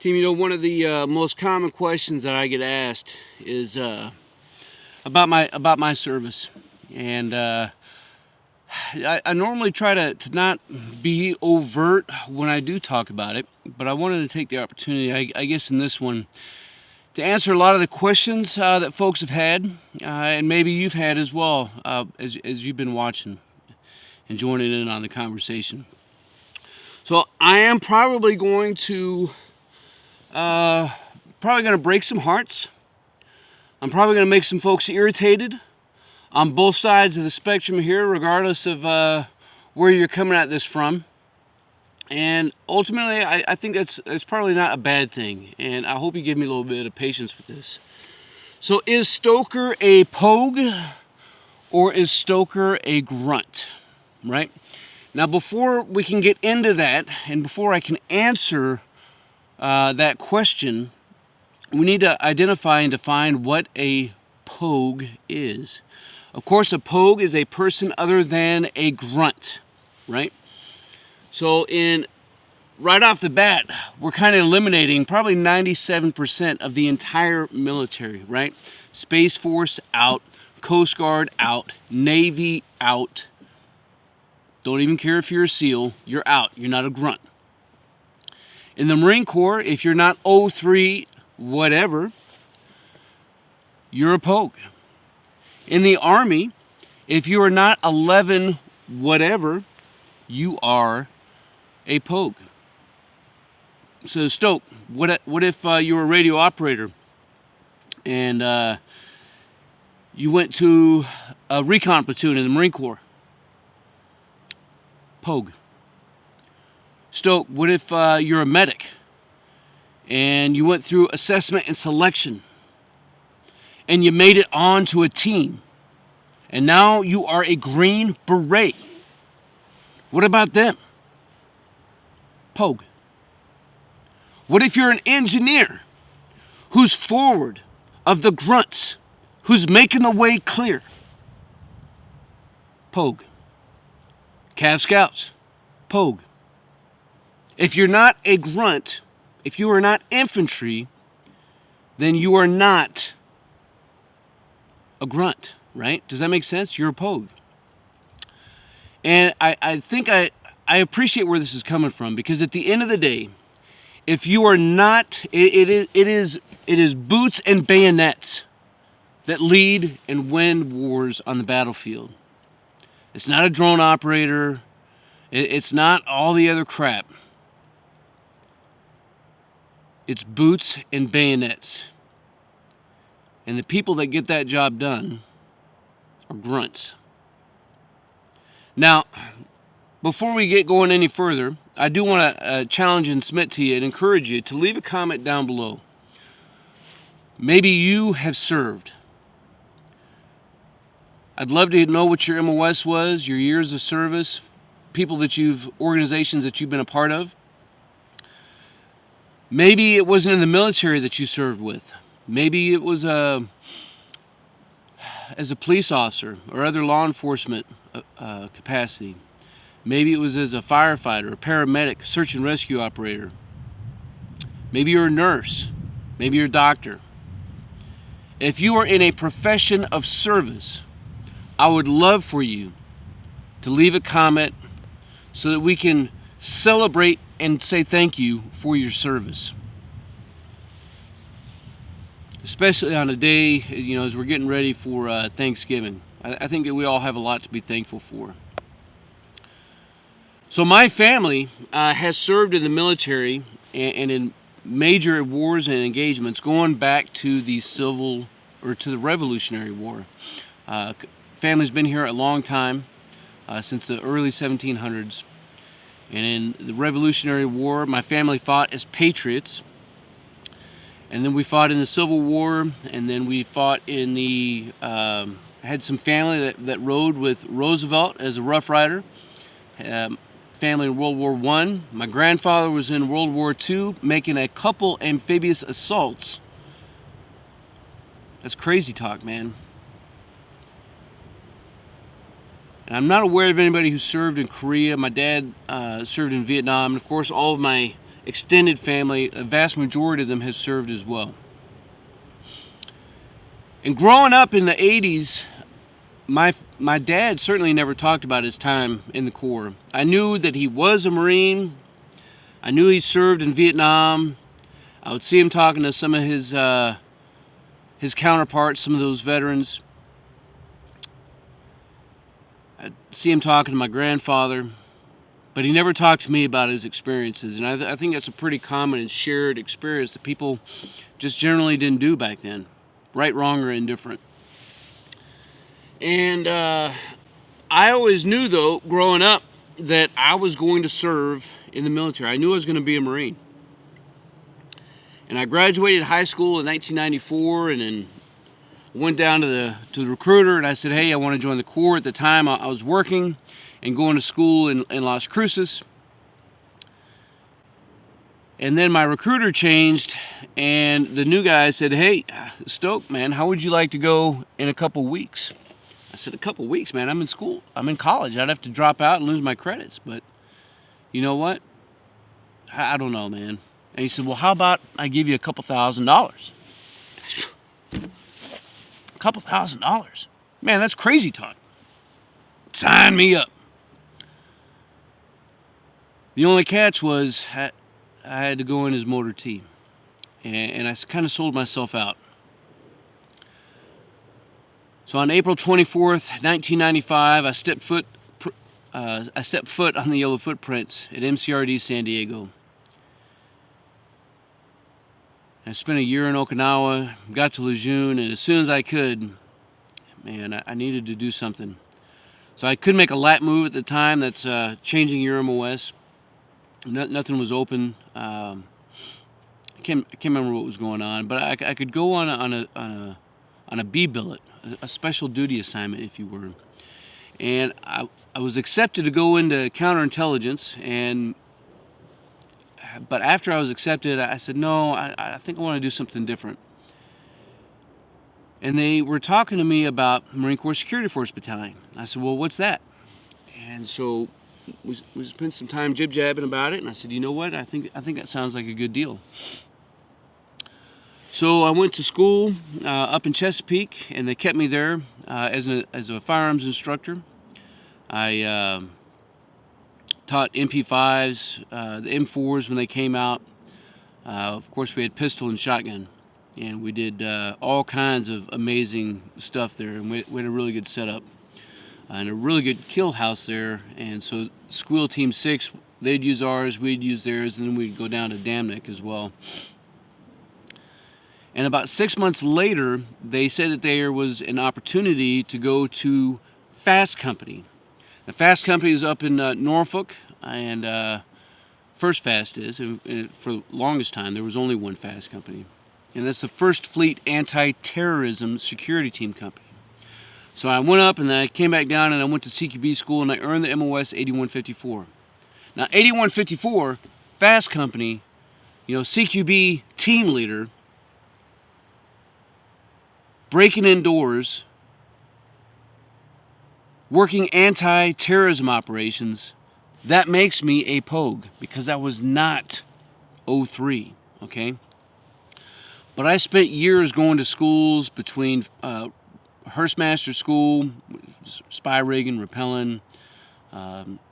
Team, one of the most common questions that I get asked is about my service, and I normally try to not be overt when I do talk about it, but I wanted to take the opportunity, I guess in this one, to answer a lot of the questions that folks have had, and maybe you've had as well, as you've been watching and joining in on the conversation. So I am probably going to break some hearts. I'm probably going to make some folks irritated on both sides of the spectrum here, regardless of where you're coming at this from. And ultimately, I think that's probably not a bad thing. And I hope you give me a little bit of patience with this. So is Stoker a Pogue or is Stoker a Grunt? Right? Now, before we can get into that, and before I can answer that question, we need to identify and define what a Pogue is. Of course, a Pogue is a person other than a Grunt, right? So right off the bat, we're kind of eliminating probably 97% of the entire military, right? Space Force out, Coast Guard out, Navy out. Don't even care if you're a SEAL, you're out. You're not a Grunt. In the Marine Corps, if you're not 03 whatever, you're a Pogue. In the Army, if you are not 11 whatever, you are a Pogue. So Stoke, what if you were a radio operator and you went to a recon platoon in the Marine Corps? Pogue. Stoke, what if you're a medic and you went through assessment and selection and you made it onto a team and now you are a Green Beret? What about them? Pogue. What if you're an engineer who's forward of the Grunts, who's making the way clear? Pogue. Cav Scouts. Pogue. If you're not a Grunt, if you are not infantry, then you are not a Grunt, right? Does that make sense? You're a Pogue. And I think I appreciate where this is coming from, because at the end of the day, if you are not, it is boots and bayonets that lead and win wars on the battlefield. It's not a drone operator. It's not all the other crap. It's boots and bayonets. And the people that get that job done are Grunts. Now, before we get going any further, I do want to challenge and submit to you and encourage you to leave a comment down below. Maybe you have served. I'd love to know what your MOS was, your years of service, organizations that you've been a part of. Maybe it wasn't in the military that you served with. Maybe it was as a police officer or other law enforcement capacity. Maybe it was as a firefighter, a paramedic, search and rescue operator. Maybe you're a nurse. Maybe you're a doctor. If you are in a profession of service, I would love for you to leave a comment so that we can celebrate and say thank you for your service. Especially on a day, as we're getting ready for Thanksgiving. I think that we all have a lot to be thankful for. So my family has served in the military and in major wars and engagements going back to the Revolutionary War. Family's been here a long time, since the early 1700s. And in the Revolutionary War, my family fought as patriots. And then we fought in the Civil War, and then we fought in the... I had some family that rode with Roosevelt as a Rough Rider. Family in World War I. My grandfather was in World War II, making a couple amphibious assaults. That's crazy talk, man. And I'm not aware of anybody who served in Korea. My dad served in Vietnam. And of course, all of my extended family, a vast majority of them has served as well. And growing up in the 80s, my dad certainly never talked about his time in the Corps. I knew that he was a Marine. I knew he served in Vietnam. I would see him talking to some of his counterparts, some of those veterans. I'd see him talking to my grandfather, but he never talked to me about his experiences. And I think that's a pretty common and shared experience that people just generally didn't do back then, right, wrong, or indifferent. And I always knew, though, growing up, that I was going to serve in the military. I knew I was going to be a Marine. And I graduated high school in 1994, and then went down to the recruiter, and I said, hey, I want to join the Corps. At the time, I was working and going to school in Las Cruces. And then my recruiter changed, and the new guy said, hey, Stoke, man, how would you like to go in a couple weeks? I said, a couple weeks, man, I'm in school. I'm in college. I'd have to drop out and lose my credits. But you know what? I don't know, man. And he said, well, how about I give you a couple $1,000s? A couple $1,000? Man, that's crazy talk. Sign me up. The only catch was I had to go in as motor T. And I kind of sold myself out. So on April 24th, 1995, I stepped foot on the yellow footprints at MCRD San Diego. I spent a year in Okinawa, got to Lejeune, and as soon as I could, man, I needed to do something. So I couldn't make a lat move at the time. That's changing your MOS. Nothing was open. I can't remember what was going on, but I could go on a B billet, a special duty assignment, if you were. And I was accepted to go into counterintelligence, but after I was accepted, I said, no, I think I want to do something different. And they were talking to me about Marine Corps Security Force Battalion. I said, well, what's that? And so we spent some time jib-jabbing about it, and I said, you know what, I think that sounds like a good deal. So I went to school up in Chesapeake, and they kept me there as a firearms instructor. I taught MP5s, the M4s when they came out. Of course, we had pistol and shotgun, and we did all kinds of amazing stuff there, and we had a really good setup and a really good kill house there. And so Squeal Team 6, they'd use ours, we'd use theirs, and then we'd go down to Damnick as well. And about 6 months later, they said that there was an opportunity to go to Fast Company. The Fast Company is up in Norfolk, and First Fast is. And for the longest time, there was only one Fast Company. And that's the First Fleet Anti-Terrorism Security Team Company. So I went up, and then I came back down, and I went to CQB school, and I earned the MOS 8154. Now, 8154, Fast Company, CQB team leader, breaking in doors, working anti-terrorism operations, that makes me a Pogue, because that was not 03, okay? But I spent years going to schools between Hearstmaster School, spy rigging, rappelling,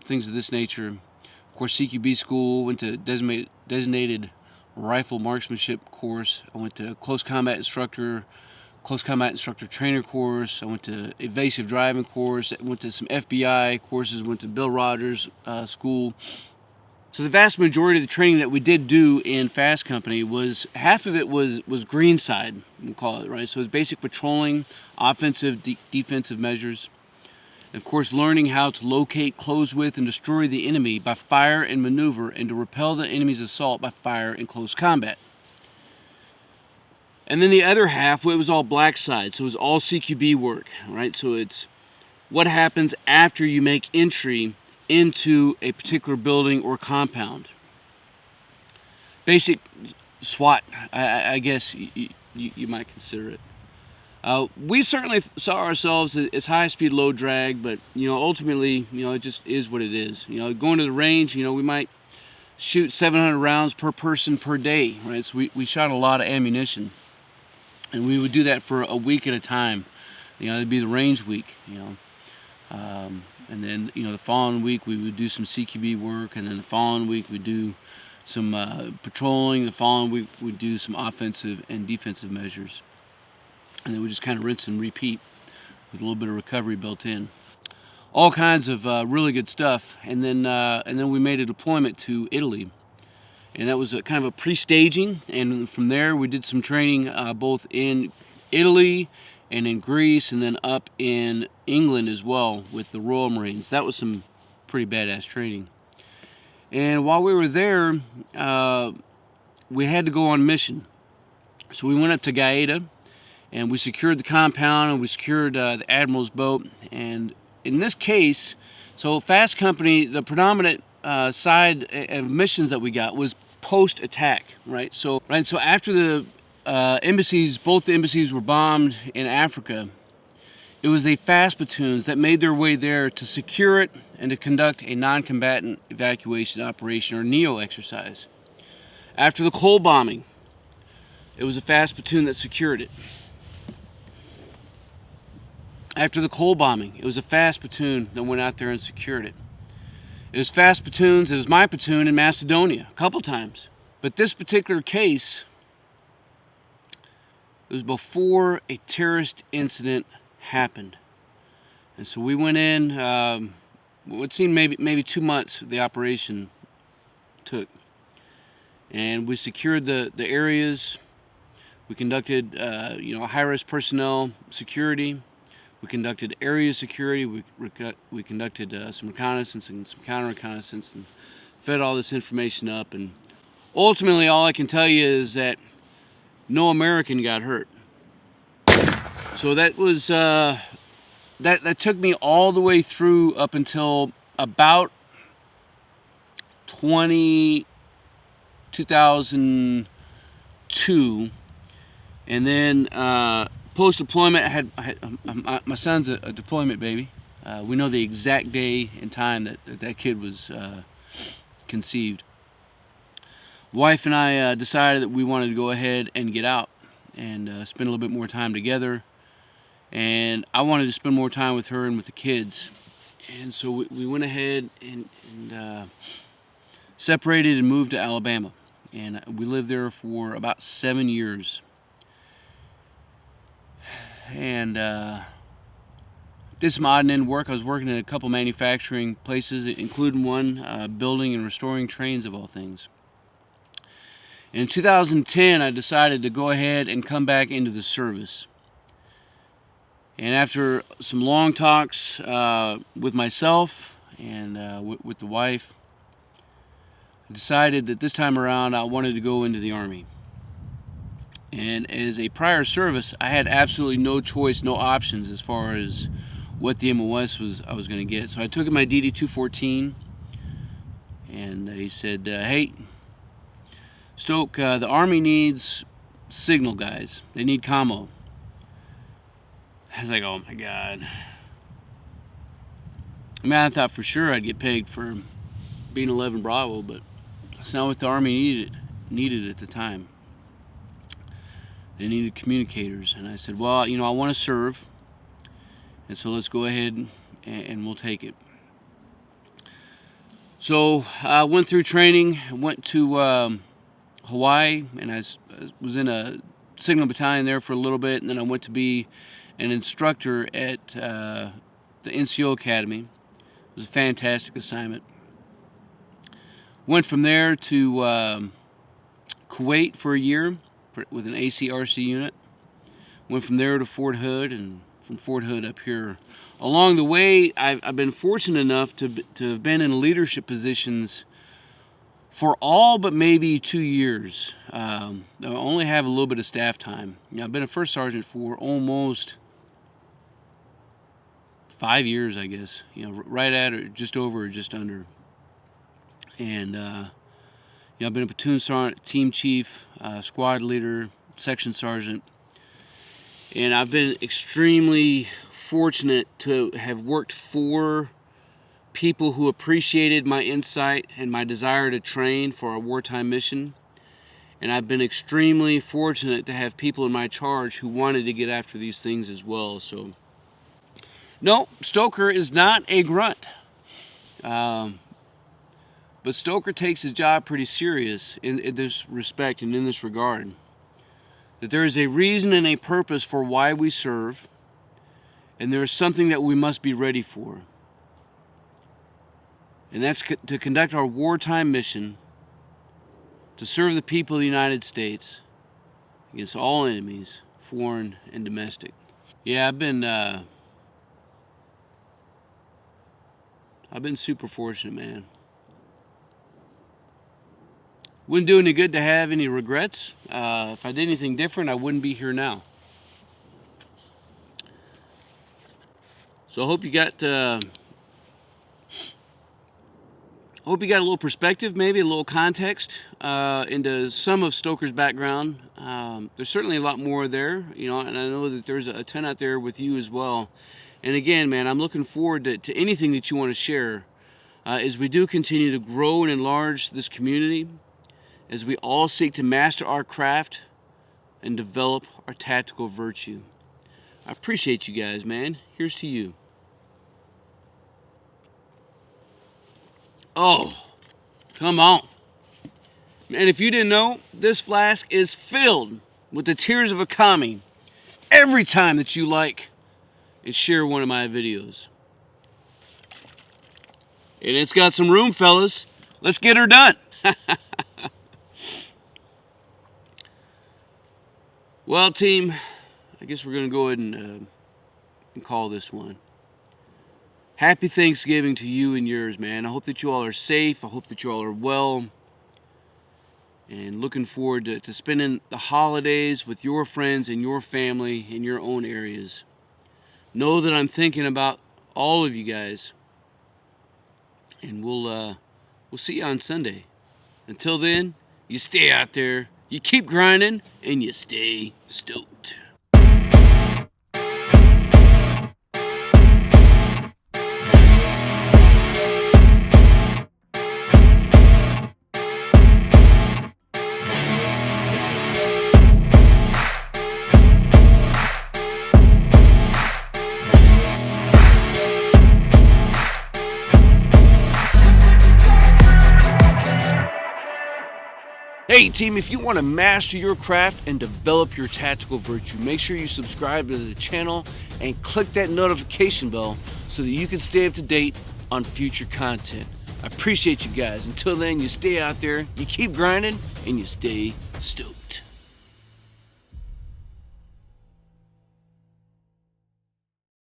things of this nature. Of course, CQB school, went to designated rifle marksmanship course. I went to close combat instructor trainer course. I went to evasive driving course. I went to some FBI courses. Went to Bill Rogers school. So the vast majority of the training that we did do in Fast Company was, half of it was greenside, we'll call it, right? So it's basic patrolling, offensive, defensive measures. And of course, learning how to locate, close with, and destroy the enemy by fire and maneuver, and to repel the enemy's assault by fire and close combat. And then the other half, it was all black side, so it was all CQB work, right? So it's what happens after you make entry into a particular building or compound. Basic SWAT, I guess you might consider it. We certainly saw ourselves as high speed, low drag, but ultimately, it just is what it is. Going to the range, we might shoot 700 rounds per person per day, right? So we shot a lot of ammunition, and we would do that for a week at a time. It'd be the range week, and then the following week we would do some CQB work, and then the following week we'd do some patrolling. The following week we'd do some offensive and defensive measures, and then we just kind of rinse and repeat with a little bit of recovery built in. All kinds of really good stuff, and then we made a deployment to Italy, and that was a kind of a pre-staging, and from there we did some training both in Italy and in Greece, and then up in England as well with the Royal Marines. That was some pretty badass training. And while we were there, we had to go on mission, so we went up to Gaeta, and we secured the compound, and we secured the Admiral's boat. And in this case, so Fast Company, the predominant side of missions that we got was post-attack, right? So after the embassies, both the embassies were bombed in Africa, it was the fast platoons that made their way there to secure it and to conduct a non-combatant evacuation operation, or NEO exercise. After the Cole bombing, it was a fast platoon that secured it. After the Cole bombing, it was a fast platoon that went out there and secured it. It was fast platoons, it was my platoon in Macedonia a couple times. But this particular case, it was before a terrorist incident happened. And so we went in, it seemed maybe 2 months the operation took. And we secured the areas. We conducted high-risk personnel security. We conducted area security. We conducted some reconnaissance and some counter-reconnaissance, and fed all this information up. And ultimately, all I can tell you is that no American got hurt. So that was that took me all the way through up until about 2002, and then post-deployment, I had my son's a deployment baby. We know the exact day and time that kid was conceived. Wife and I decided that we wanted to go ahead and get out and spend a little bit more time together. And I wanted to spend more time with her and with the kids. And so we went ahead and separated and moved to Alabama. And we lived there for about 7 years. And did some odd and end work. I was working in a couple manufacturing places, including one building and restoring trains, of all things. And in 2010, I decided to go ahead and come back into the service. And after some long talks with myself and with the wife, I decided that this time around I wanted to go into the Army. And as a prior service, I had absolutely no choice, no options as far as what the MOS I was going to get. So I took my DD-214, and he said, hey, Stoke, the Army needs signal guys. They need commo. I was like, oh my God. I mean, I thought for sure I'd get pegged for being 11 Bravo, but that's not what the Army needed at the time. They needed communicators. And I said, well, I want to serve, and so let's go ahead and we'll take it. So I went through training, went to Hawaii, and I was in a signal battalion there for a little bit, and then I went to be an instructor at the NCO Academy. It was a fantastic assignment. Went from there to Kuwait for a year with an ACRC unit. Went from there to Fort Hood, and from Fort Hood up here. Along the way, I've been fortunate enough to have been in leadership positions for all but maybe 2 years. I only have a little bit of staff time. I've been a first sergeant for almost 5 years, I guess. Right at or just over or just under. And I've been a platoon sergeant, team chief, squad leader, section sergeant, and I've been extremely fortunate to have worked for people who appreciated my insight and my desire to train for a wartime mission. And I've been extremely fortunate to have people in my charge who wanted to get after these things as well. So, no, Stoker is not a grunt. But Stoker takes his job pretty serious in this respect and in this regard. That there is a reason and a purpose for why we serve, and there is something that we must be ready for. And that's to conduct our wartime mission, to serve the people of the United States against all enemies, foreign and domestic. Yeah, I've been super fortunate, man. Wouldn't do any good to have any regrets. If I did anything different, I wouldn't be here now. So I hope you got a little perspective, maybe a little context into some of Stoker's background. There's certainly a lot more there, you know, and I know that there's a ton out there with you as well. And again, man, I'm looking forward to anything that you want to share as we do continue to grow and enlarge this community, as we all seek to master our craft and develop our tactical virtue. I appreciate you guys, man. Here's to you. Oh, come on. And if you didn't know, this flask is filled with the tears of a commie every time that you like and share one of my videos. And it's got some room, fellas. Let's get her done. Well, team, I guess we're going to go ahead and call this one. Happy Thanksgiving to you and yours, man. I hope that you all are safe. I hope that you all are well. And looking forward to spending the holidays with your friends and your family in your own areas. Know that I'm thinking about all of you guys. And we'll see you on Sunday. Until then, you stay out there, you keep grinding, and you stay stoked. Hey team, if you want to master your craft and develop your tactical virtue, make sure you subscribe to the channel and click that notification bell so that you can stay up to date on future content. I appreciate you guys. Until then, you stay out there, you keep grinding, and you stay stoked.